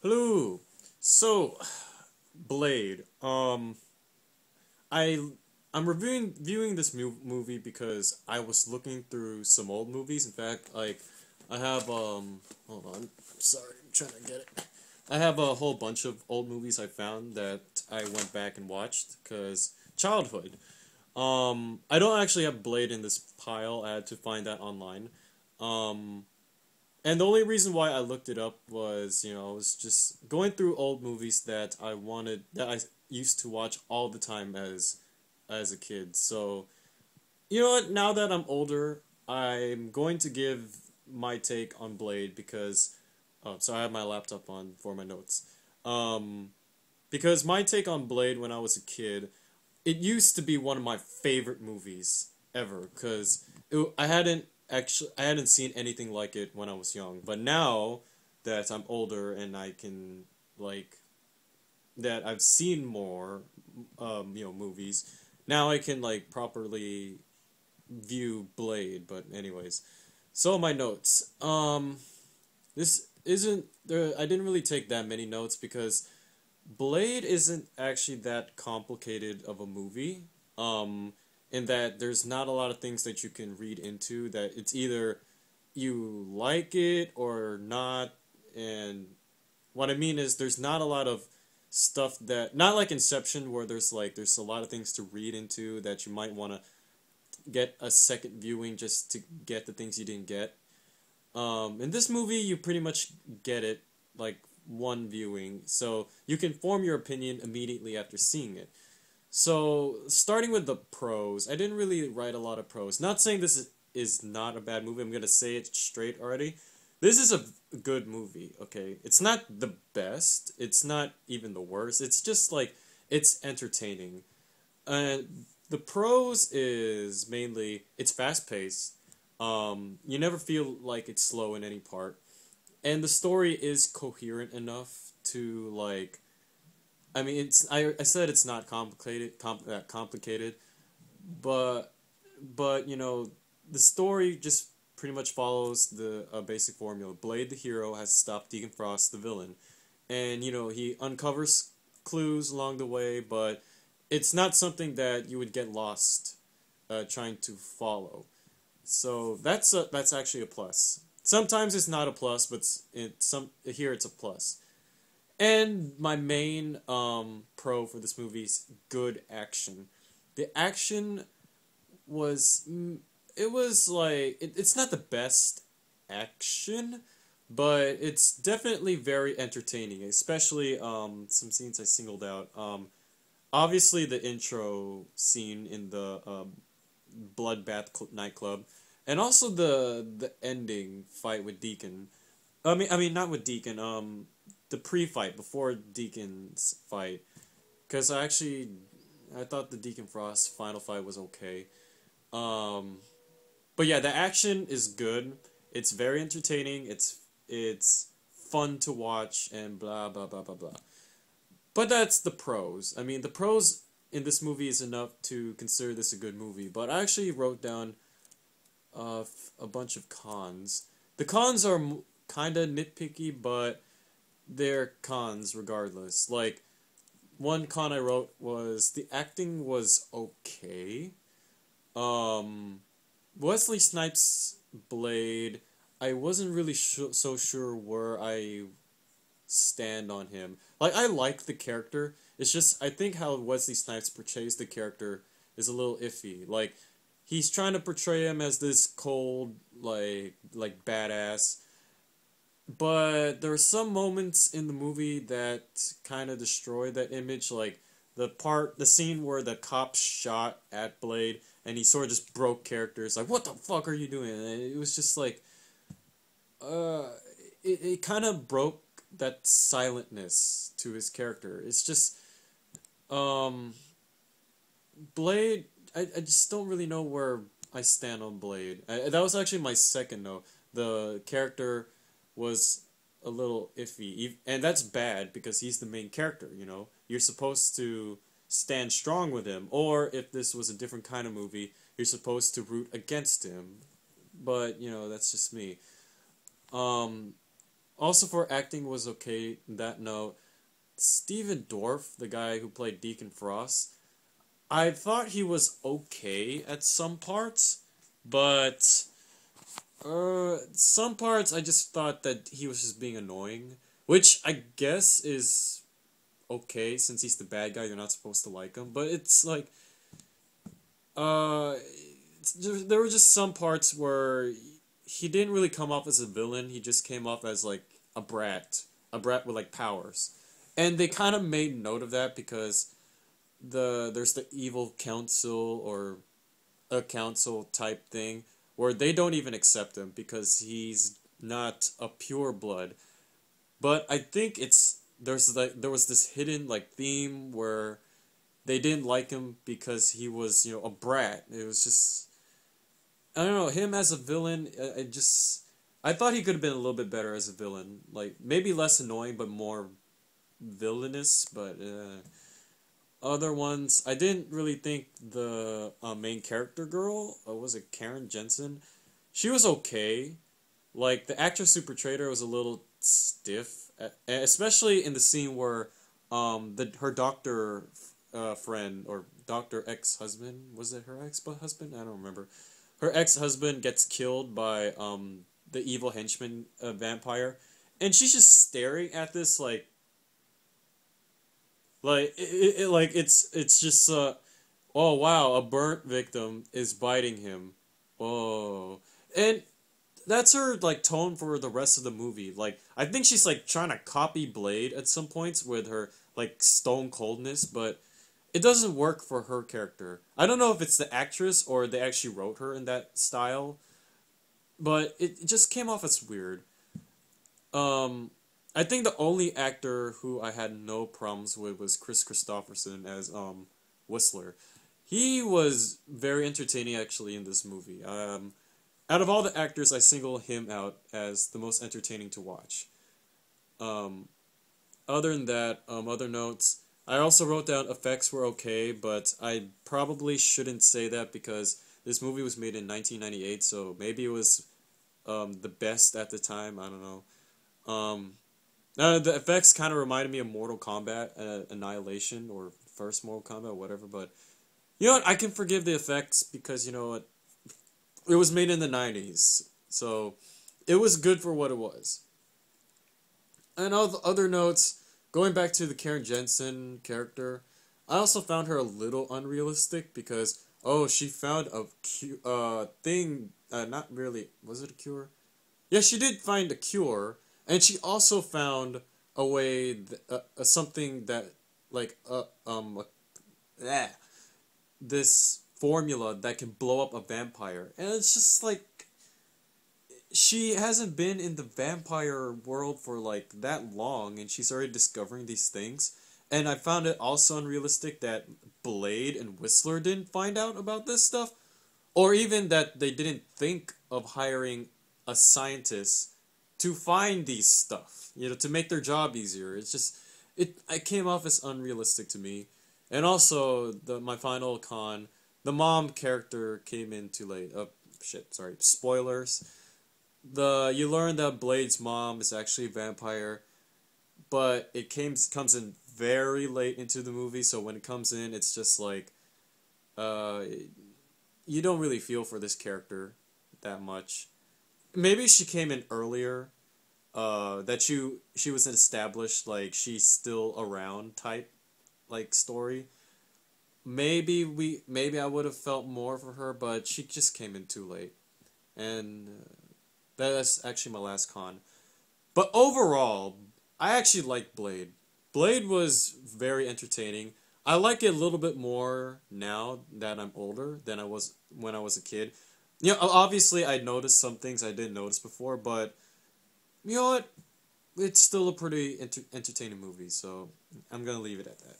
Hello. So, Blade. I I'm reviewing viewing this movie because I was looking through some old movies. In fact, I have hold on. Sorry, I'm trying to get it. I have a whole bunch of old movies I found that I went back and watched cuz childhood. I don't actually have Blade in this pile. I had to find that online. Um and the only reason why I looked it up was, I was just going through old movies that I used to watch all the time as a kid. So, you know what, now that I'm older, I'm going to give my take on Blade because so I have my laptop on for my notes. Um because my take on Blade when I was a kid, it used to be one of my favorite movies ever because I hadn't seen anything like it when I was young, but now that I'm older and I can like that I've seen more movies, now I can like properly view Blade. But anyways, so my notes. This isn't there. I didn't really take that many notes because Blade isn't actually that complicated of a movie. In that there's not a lot of things that you can read into. That it's either you like it or not. And what I mean is there's not a lot of stuff that not like Inception where there's a lot of things to read into that you might want to get a second viewing just to get the things you didn't get. In this movie, you pretty much get it like one viewing, so you can form your opinion immediately after seeing it. So, starting with the pros, I didn't really write a lot of pros. Not saying is not a bad movie, I'm gonna say it straight already. This is a good movie, okay? It's not the best, it's not even the worst, it's just like, it's entertaining. The pros is mainly, it's fast paced. You never feel like it's slow in any part, and the story is coherent enough to like. I mean, I said it's not that complicated, but the story just pretty much follows the basic formula. Blade, the hero, has stopped Deacon Frost, the villain, and he uncovers clues along the way, but it's not something that you would get lost trying to follow. So that's actually a plus. Sometimes it's not a plus, but here it's a plus. And my main pro for this movie is good action. The action was it was like it's not the best action, but it's definitely very entertaining. Especially some scenes I singled out. Obviously the intro scene in the nightclub, and also the ending fight with Deacon. I mean not with Deacon. The pre-fight before Deacon's fight, because I thought the Deacon Frost final fight was okay. Um, but yeah, the action is good. It's very entertaining. It's fun to watch and blah blah blah blah blah. But that's the pros. I mean, the pros in this movie is enough to consider this a good movie. But I actually wrote down a bunch of cons. The cons are kind of nitpicky, but they're cons regardless. Like one con I wrote was the acting was okay. Um, Wesley Snipes' Blade, I wasn't really so sure where I stand on him. Like I like the character. It's just I think how Wesley Snipes portrays the character is a little iffy. Like he's trying to portray him as this cold, like badass, but there are some moments in the movie that kind of destroy that image, like the scene where the cop shot at Blade and he sort of just broke characters. Like, what the fuck are you doing? And it was just like, uh, it kind of broke that silentness to his character. It's just, um, Blade. I just don't really know where I stand on Blade. That was actually my second note. The character was a little iffy, and that's bad because he's the main character. You're supposed to stand strong with him, or if this was a different kind of movie, you're supposed to root against him. But that's just me. Um, Also for acting was okay. That note, Stephen Dorff, the guy who played Deacon Frost, I thought he was okay at some parts, but some parts I just thought that he was just being annoying, which I guess is okay since he's the bad guy. You're not supposed to like him, but it's like uh, there were just some parts where he didn't really come off as a villain. He just came off as like a brat with like powers, and they kind of made note of that because there's the evil council or a council type thing where they don't even accept him because he's not a pure blood. But I think there was this hidden like theme where they didn't like him because he was, you know, a brat. It was just I don't know, him as a villain, I thought he could have been a little bit better as a villain. Like maybe less annoying but more villainous, but other ones, I didn't really think the main character girl, was it Karen Jensen? She was okay. Like the actress who portrayed her was a little stiff, especially in the scene where her doctor friend or doctor ex husband, was it her ex husband? I don't remember. Her ex husband gets killed by the evil henchman vampire, and she's just staring at this like it's just oh wow, a burnt victim is biting him. Oh, and that's her like tone for the rest of the movie. Like I think she's like trying to copy Blade at some points with her like stone coldness, but it doesn't work for her character. I don't know if it's the actress or they actually wrote her in that style, but it just came off as weird. Um, I think the only actor who I had no problems with was Chris Christopherson as Whistler. He was very entertaining actually in this movie. Out of all the actors, I single him out as the most entertaining to watch. Um, Other than that, other notes. I also wrote down effects were okay, but I probably shouldn't say that because this movie was made in 1998, so maybe it was the best at the time. I don't know. Um, the effects kind of reminded me of Mortal Kombat, Annihilation, or first Mortal Kombat, whatever. But you know what? I can forgive the effects because you know what? It was made in the 90s, so it was good for what it was. And other notes, going back to the Karen Jensen character, I also found her a little unrealistic because oh, she found a thing. Not really. Was it a cure? Yeah, she did find a cure, and she also found a way, something that like this formula that can blow up a vampire, and it's just like she hasn't been in the vampire world for like that long, and she's already discovering these things. And I found it also unrealistic that Blade and Whistler didn't find out about this stuff, or even that they didn't think of hiring a scientist to find these stuff, you know, to make their job easier. It's just it came off as unrealistic to me. And also my final con, the mom character came in too late. Oh shit, sorry. Spoilers. You learn that Blade's mom is actually a vampire, but it comes in very late into the movie, so when it comes in it's just like uh you don't really feel for this character that much. Maybe she came in earlier, that she was an established like she's still around type like story. Maybe I would have felt more for her, but she just came in too late. And that's actually my last con. But overall, I actually liked Blade. Blade was very entertaining. I like it a little bit more now that I'm older than I was when I was a kid. You know, obviously I noticed some things I didn't notice before, but you know what? It's still a pretty entertaining movie, so I'm gonna leave it at that.